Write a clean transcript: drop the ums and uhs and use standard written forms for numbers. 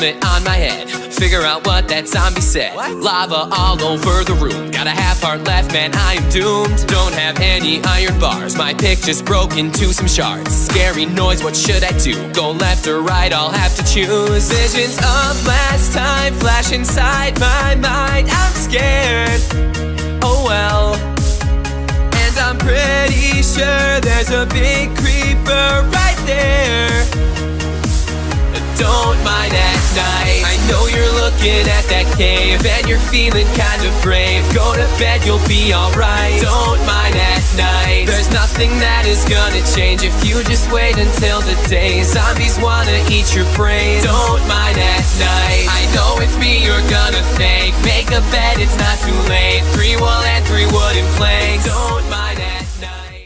helmet on my head. Figure out what that zombie said. What? Lava all over the room. Got a half heart left, man, I am doomed. Don't have any iron bars. My pick just broke into some shards. Scary noise, what should I do? Go left or right, I'll have to choose. Visions of last time flash inside my mind. I'm scared, oh well. And I'm pretty sure there's a big creeper right there. Don't mind at night. I know you're looking at that cave and you're feeling kind of brave. Go to bed, you'll be alright. Don't mind at night. There's nothing that is gonna change if you just wait until the day. Zombies wanna eat your brain. Don't mind at night. I know it's me you're gonna thank. Make a bed, it's not too late. 3 wool and 3 wooden planks.